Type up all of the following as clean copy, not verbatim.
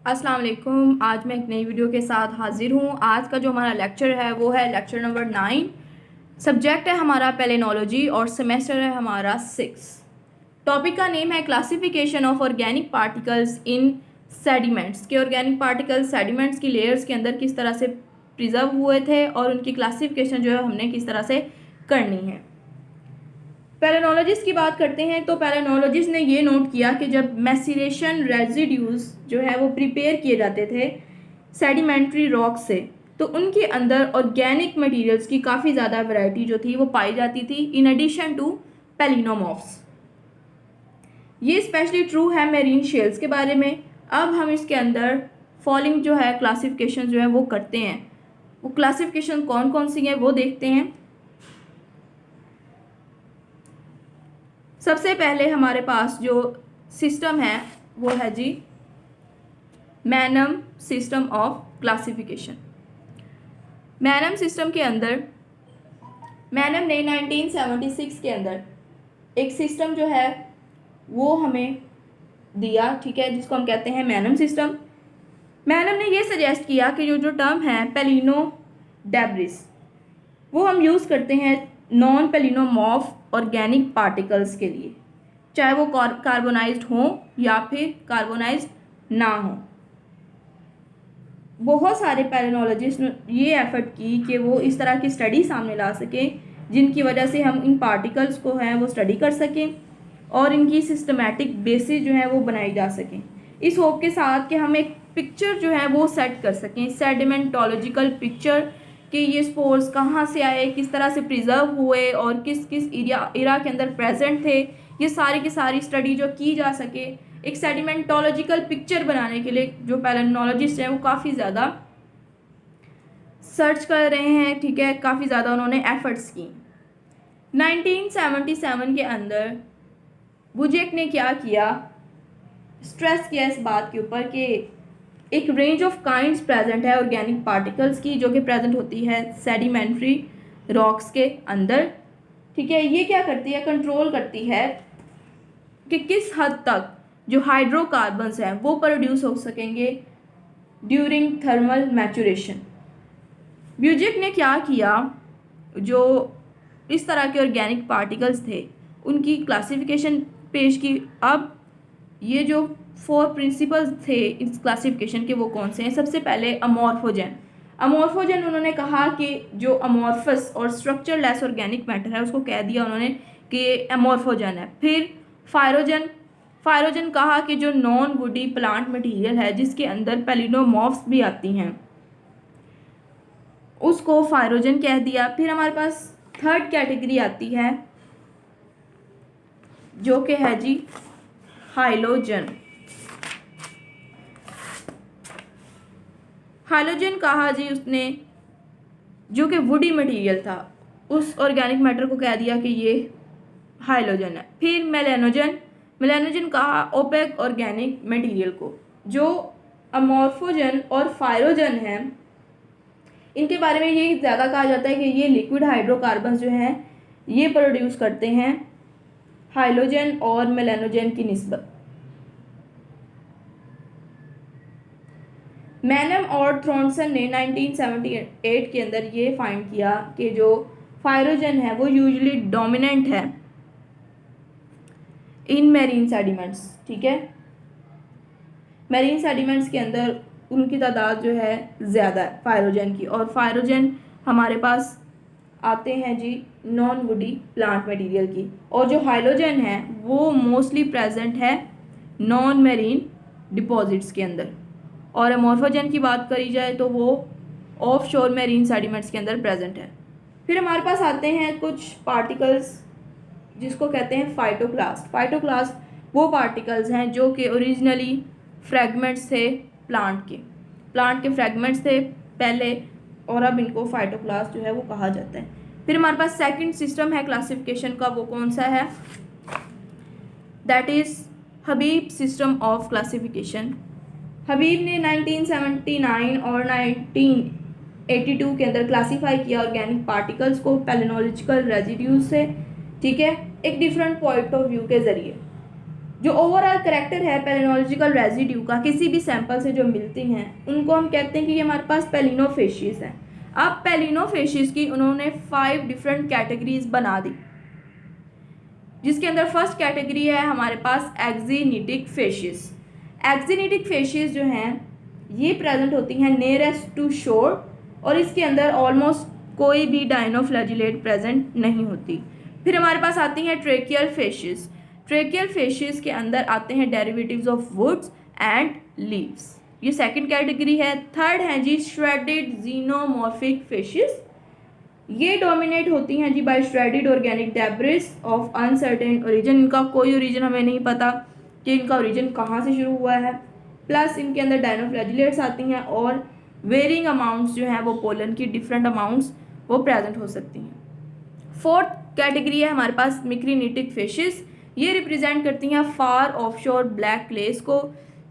अस्सलाम वालेकुम। आज मैं एक नई वीडियो के साथ हाजिर हूँ। आज का जो हमारा लेक्चर है वो है लेक्चर नंबर 9। सब्जेक्ट है हमारा पेलेनोलॉजी और सेमेस्टर है हमारा 6। टॉपिक का नेम है classification of organic particles in sediments, के ऑर्गेनिक पार्टिकल्स सेडिमेंट्स की लेयर्स के अंदर किस तरह से प्रिजर्व हुए थे और उनकी क्लासिफिकेशन जो है हमने किस तरह से करनी है। पेलेनोलॉजिस्ट की बात करते हैं तो पेलेनोलॉजिस्ट ने ये नोट किया कि जब मैसिरेशन रेजिड्यूज जो है वो प्रिपेयर किए जाते थे सेडिमेंट्री रॉक से, तो उनके अंदर ऑर्गेनिक मटेरियल्स की काफ़ी ज़्यादा वैरायटी जो थी वो पाई जाती थी इन एडिशन टू पेलिनोमॉर्फ्स। ये स्पेशली ट्रू है मेरीन शेल्स के बारे में। अब हम इसके अंदर फॉलोइंग जो है क्लासिफिकेशन जो है वो करते हैं। वो क्लासिफिकेशन कौन कौन सी हैं वो देखते हैं। सबसे पहले हमारे पास जो सिस्टम है वो है जी मैनम सिस्टम ऑफ क्लासिफिकेशन। मैनम सिस्टम के अंदर मैनम ने 1976 के अंदर एक सिस्टम जो है वो हमें दिया, ठीक है, जिसको हम कहते हैं मैनम सिस्टम। मैनम ने ये सजेस्ट किया कि जो टर्म है पेलिनो डेब्रिस वो हम यूज़ करते हैं नॉन पेलिनोमॉर्फ ऑर्गेनिक पार्टिकल्स के लिए, चाहे वो कार्बोनाइज्ड हो या फिर कार्बोनाइज्ड ना हो। बहुत सारे पेलिनोलॉजिस्ट ने ये एफर्ट की कि वो इस तरह की स्टडी सामने ला सकें जिनकी वजह से हम इन पार्टिकल्स को हैं वो स्टडी कर सकें और इनकी सिस्टमैटिक बेसिस जो है वो बनाई जा सकें, इस होप के साथ कि हम एक पिक्चर जो है वो सेट कर सकें, सेडिमेंटोलॉजिकल पिक्चर कि ये स्पोर्स कहाँ से आए, किस तरह से प्रिजर्व हुए और किस किस एरा के अंदर प्रेजेंट थे। ये सारी की सारी स्टडी जो की जा सके एक सेडिमेंटोलॉजिकल पिक्चर बनाने के लिए जो पेलिनोलॉजिस्ट हैं वो काफ़ी ज़्यादा सर्च कर रहे हैं, ठीक है, काफ़ी ज़्यादा उन्होंने एफर्ट्स की। 1977 के अंदर बुजेक ने क्या किया, स्ट्रेस किया इस बात के ऊपर कि एक रेंज ऑफ काइंड्स प्रेजेंट है ऑर्गेनिक पार्टिकल्स की जो कि प्रेजेंट होती है सेडिमेंट्री रॉक्स के अंदर, ठीक है। ये क्या करती है, कंट्रोल करती है कि किस हद तक जो हाइड्रोकार्बन्स हैं वो प्रोड्यूस हो सकेंगे ड्यूरिंग थर्मल मैचुरेशन। ब्यूजेक ने क्या किया, जो इस तरह के ऑर्गेनिक पार्टिकल्स थे उनकी क्लासिफिकेशन पेश की। अब ये जो 4 प्रिंसिपल्स थे इस क्लासिफिकेशन के वो कौन से हैं। सबसे पहले अमॉर्फोजन उन्होंने कहा कि जो अमॉर्फस और स्ट्रक्चरलेस ऑर्गेनिक मैटर है उसको कह दिया उन्होंने कि अमॉर्फोजन है। फिर फायरोजन कहा कि जो नॉन वुडी प्लांट मटेरियल है जिसके अंदर पेलिनोमॉर्फ्स भी आती हैं उसको फायरोजन कह दिया। फिर हमारे पास थर्ड कैटेगरी आती है जो कि है जी हाइलोजन कहा जी उसने, जो कि वुडी मटेरियल था उस ऑर्गेनिक मैटर को कह दिया कि ये हाइलोजन है। फिर मेलेनोजन कहा ओपेक ऑर्गेनिक मटेरियल को। जो अमॉर्फोजन और फायरोजन है इनके बारे में ये ज़्यादा कहा जाता है कि ये लिक्विड हाइड्रोकार्बन्स जो हैं ये प्रोड्यूस करते हैं हाइलोजन और मेलेनोजन की निस्बत। मैनम और थ्रॉन्सन ने 1978 के अंदर ये फाइंड किया कि जो फायरोजन है वो यूजुअली डोमिनेंट है इन मैरीन सेडिमेंट्स, ठीक है। मैरीन सेडिमेंट्स के अंदर उनकी तादाद जो है ज़्यादा है फायरोजन की, और फायरोजन हमारे पास आते हैं जी नॉन वुडी प्लांट मटेरियल की। और जो हाइलोजन है वो मोस्टली प्रेजेंट है नॉन मैरीन डिपॉजिट्स के अंदर। और अमॉर्फोजन की बात करी जाए तो वो ऑफ शोर मैरीन सेडिमेंट्स के अंदर प्रेजेंट है। फिर हमारे पास आते हैं कुछ पार्टिकल्स जिसको कहते हैं फाइटोक्लास्ट वो पार्टिकल्स हैं जो कि ओरिजिनली फ्रैगमेंट्स थे प्लांट के फ्रैगमेंट्स थे पहले, और अब इनको फाइटोक्लास्ट जो है वो कहा जाता है। फिर हमारे पास सेकंड सिस्टम है क्लासिफिकेशन का, वो कौन सा है, that is Habib system of classification. Habib ने 1979 और 1982 के अंदर क्लासीफाई किया ऑर्गेनिक पार्टिकल्स को पेलिनोलॉजिकल रेजिड्यूज से, ठीक है, एक डिफरेंट पॉइंट ऑफ व्यू के ज़रिए। जो ओवरऑल करेक्टर है पेलिनोलॉजिकल रेजिड्यू का किसी भी सैंपल से जो मिलती हैं उनको हम कहते हैं कि ये हमारे पास पेलिनोफेशिस है। अब पेलिनोफेशिस की उन्होंने 5 डिफरेंट कैटेगरीज बना दी, जिसके अंदर फर्स्ट कैटेगरी है हमारे पास एक्जिनिटिक फेशिस। एक्जिनिटिक फेशिस जो हैं ये प्रेजेंट होती हैं नियरेस्ट टू शोर और इसके अंदर ऑलमोस्ट कोई भी डायनोफ्लैजिलेट प्रेजेंट नहीं होती। फिर हमारे पास आती हैं ट्रेकियल फेशिस। ट्रेकियल फेशिस के अंदर आते हैं derivatives of woods and leaves, ये सेकंड कैटेगरी है। थर्ड है जी श्रेडेड जीनोमॉर्फिक फेशिस। ये डोमिनेट होती हैं जी by shredded organic debris of uncertain origin. इनका कोई ओरिजिन हमें नहीं पता कि इनका ओरिजिन कहाँ से शुरू हुआ है। प्लस इनके अंदर डायनोफ्लैजिलेट्स आती हैं और वेरिंग अमाउंट्स जो हैं वो पोलन की डिफरेंट अमाउंट्स वो प्रेजेंट हो सकती हैं। फोर्थ कैटेगरी है हमारे पास मिक्रीनिटिक फिशेस। ये रिप्रेजेंट करती हैं फार ऑफशोर ब्लैक क्लेस को,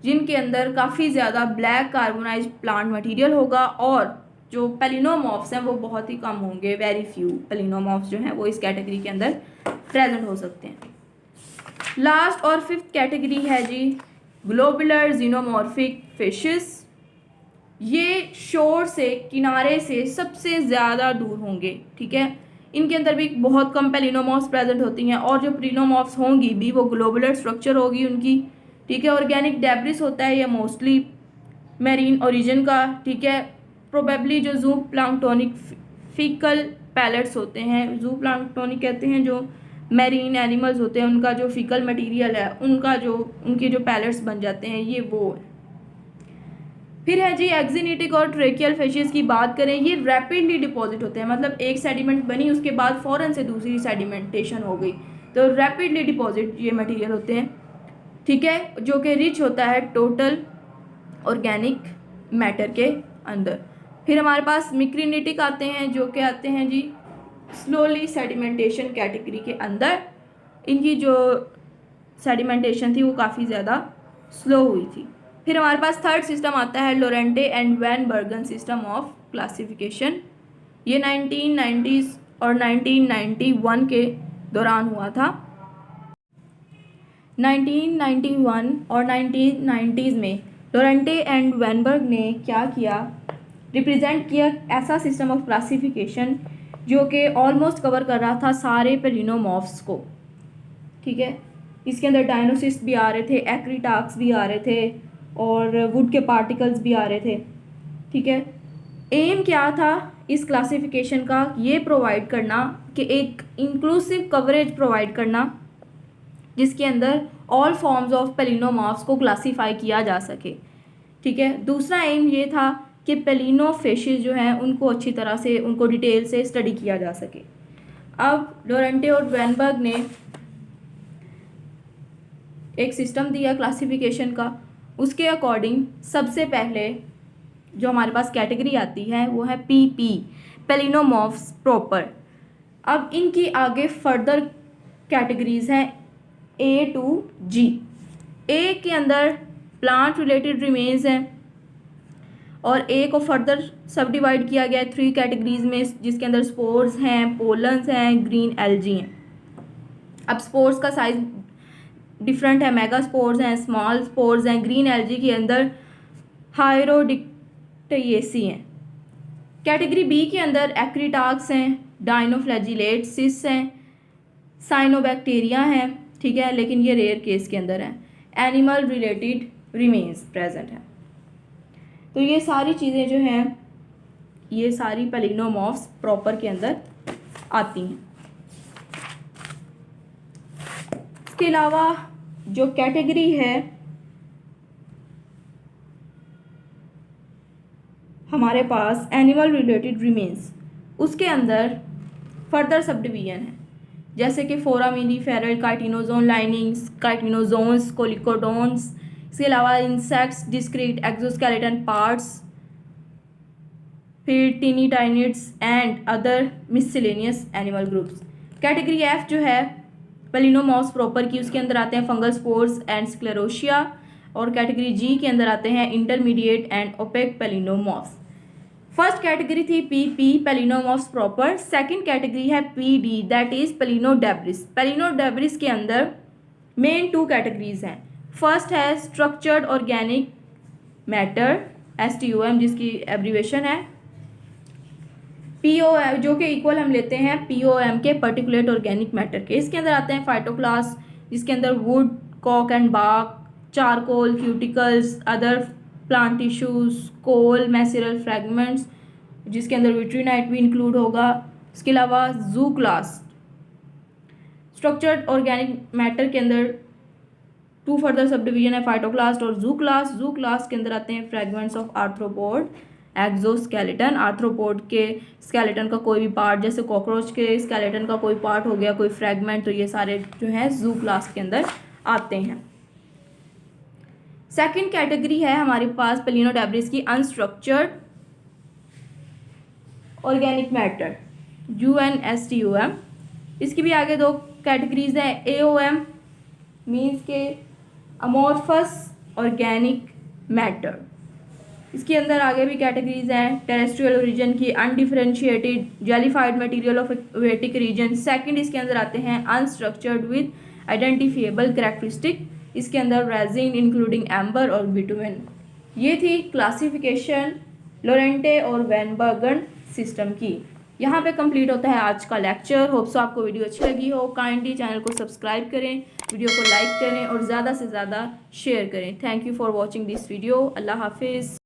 जिनके अंदर काफ़ी ज़्यादा ब्लैक कार्बोनाइज्ड प्लांट मटेरियल होगा और जो पेलिनोमॉर्फ्स हैं वो बहुत ही कम होंगे। वेरी फ्यू पेलिनोमॉर्फ्स जो हैं वो इस कैटेगरी के अंदर प्रेजेंट हो सकते हैं। लास्ट और फिफ्थ कैटेगरी है जी ग्लोबुलर जीनोमॉर्फिक फिशेस। ये शोर से किनारे से सबसे ज़्यादा दूर होंगे, ठीक है। इनके अंदर भी बहुत कम पेलिनोमॉर्फ्स प्रेजेंट होती हैं और जो पेलिनोमॉर्फ्स होंगी भी वो ग्लोबुलर स्ट्रक्चर होगी उनकी, ठीक है। ऑर्गेनिक डेब्रिस होता है या मोस्टली मैरीन ओरिजिन का, ठीक है। प्रोबेबली जो जू प्लांक्टोनिक फीकल पैलेट्स होते हैं, जू प्लांक्टोनिक कहते हैं जो मैरीन एनिमल्स होते हैं उनका जो फीकल मटेरियल है उनके जो पैलेट्स बन जाते हैं ये वो है। फिर है जी एक्जिनिटिक और ट्रेकियल फिशेस की बात करें, ये रैपिडली डिपॉजिट होते हैं, मतलब एक सेडिमेंट बनी उसके बाद फ़ौरन से दूसरी सेडिमेंटेशन हो गई, तो रैपिडली डिपॉजिट ये मटेरियल होते हैं, ठीक है, जो कि रिच होता है टोटल ऑर्गेनिक मैटर के अंदर। फिर हमारे पास मिक्रीनिटिक आते हैं जो कि आते हैं जी स्लोली सेडिमेंटेशन कैटेगरी के अंदर। इनकी जो सेडिमेंटेशन थी वो काफ़ी ज़्यादा स्लो हुई थी। फिर हमारे पास थर्ड सिस्टम आता है Lorente and van Bergen system of classification. ये 1990s और 1991 के दौरान हुआ था। 1991 और 1990s में लोरेंटे एंड वैनबर्ग ने क्या किया, रिप्रेजेंट किया ऐसा सिस्टम ऑफ क्लासिफिकेशन जो कि ऑलमोस्ट कवर कर रहा था सारे पेलिनोमॉर्फ्स को, ठीक है। इसके अंदर डायनोसिस्ट भी आ रहे थे, एक्रीटाक्स भी आ रहे थे और वुड के पार्टिकल्स भी आ रहे थे, ठीक है। एम क्या था इस क्लासिफिकेशन का, ये प्रोवाइड करना कि एक इंक्लूसिव कवरेज प्रोवाइड करना जिसके अंदर ऑल फॉर्म्स ऑफ पेलिनोमॉर्फ्स को क्लासीफाई किया जा सके, ठीक है। दूसरा एम ये था कि पेलिनोफिशेस जो हैं उनको अच्छी तरह से उनको डिटेल से स्टडी किया जा सके। अब लोरेंटे और वैनबर्ग ने एक सिस्टम दिया क्लासिफिकेशन का, उसके अकॉर्डिंग सबसे पहले जो हमारे पास कैटेगरी आती है वो है पीपी पेलिनोमॉर्फ्स प्रॉपर। अब इनकी आगे फर्दर कैटेगरीज हैं ए टू जी। ए के अंदर प्लांट रिलेटेड रिमेन्स हैं और ए को फर्दर सब डिवाइड किया गया है 3 कैटेगरीज में, जिसके अंदर स्पोर्स हैं, पोलन्स हैं, ग्रीन एल्जी हैं। अब स्पोर्स का साइज डिफरेंट है, मेगा स्पोर्स हैं, स्मॉल स्पोर्स हैं, ग्रीन एल्जी के अंदर हायरोडिक्टेसी हैं। कैटेगरी बी के अंदर एक्रीटाक्स हैं, डायनोफ्लैजिलेट्स, सिस हैं, साइनोबैक्टीरिया हैं, ठीक है, लेकिन ये रेयर केस के अंदर हैं। एनिमल रिलेटेड रिमेन्स प्रेजेंट हैं। तो ये सारी चीज़ें जो हैं ये सारी पेलिनोमॉर्फ्स प्रॉपर के अंदर आती हैं। इसके अलावा जो कैटेगरी है हमारे पास एनिमल रिलेटेड रिमेन्स, उसके अंदर फर्दर सब डिवीजन है, जैसे कि फोरामिनी फेरल काइटिनोजोन लाइनिंग्स, काइटिनोजोन्स, कोलिकोडोन्स, इसके अलावा इंसेक्ट्स, डिस्क्रीट एक्सोस्केलेटन पार्ट्स, फिर tintinnids and other miscellaneous animal groups. Category F जो है पेलिनोमॉर्फ्स प्रॉपर की, उसके अंदर आते हैं फंगल स्पोर्स एंड स्क्लेरोशिया, और कैटेगरी जी के अंदर आते हैं intermediate and opaque palynomorphs. First category थी P palynomorphs proper. Second category है P D that is palynodebris. Palynodebris के अंदर मेन 2 कैटेगरीज हैं। फर्स्ट है स्ट्रक्चर्ड ऑर्गेनिक मैटर STOM, जिसकी एब्रीवेशन है POM, जो कि इक्वल हम लेते हैं POM के पर्टिकुलेट ऑर्गेनिक मैटर के। इसके अंदर आते हैं फाइटोप्लास्ट, जिसके अंदर वुड, कॉक and bark, charcoal, cuticles, other plant tissues, coal, maceral fragments, जिसके अंदर विट्रीनाइट भी इंक्लूड होगा। इसके अलावा जूक्लास्ट। स्ट्रक्चर्ड ऑर्गेनिक मैटर के अंदर 2 फर्दर सब डिवीजन है, फाइटोक्लास्ट और जूक्लास्ट। जूक्लास्ट के अंदर आते हैं fragments of arthropod, exoskeleton, arthropod के स्केलेटन का कोई भी पार्ट, जैसे कॉकरोच के स्केलेटन का कोई पार्ट हो गया, कोई फ्रेगमेंट, तो ये सारे जो है जूक्लास्ट के अंदर आते हैं। सेकंड कैटेगरी है हमारे पास पेलिनोडेब्रिस की अनस्ट्रक्चर्ड ऑर्गेनिक मैटर UNSTOM। इसकी भी आगे 2 कैटेगरीज है। AOM मीन्स के अमोर्फस ऑर्गेनिक मैटर। इसके अंदर आगे भी कैटेगरीज हैं। टेरेस्ट्रियल ओरिजिन की undifferentiated gelified material of aquatic region. Second इसके अंदर आते हैं अनस्ट्रक्चर्ड विद आइडेंटिफिएबल कैरेक्टरिस्टिक। इसके अंदर रेजिन इंक्लूडिंग एम्बर और बिटुमेन। ये थी क्लासिफिकेशन लोरेंटे और वैन बर्गन सिस्टम की। यहाँ पे कंप्लीट होता है आज का लेक्चर। होप सो आपको वीडियो अच्छी लगी हो। काइंडली चैनल को सब्सक्राइब करें, वीडियो को लाइक करें और ज़्यादा से ज़्यादा शेयर करें। Thank you for watching this video. अल्लाह हाफिज़।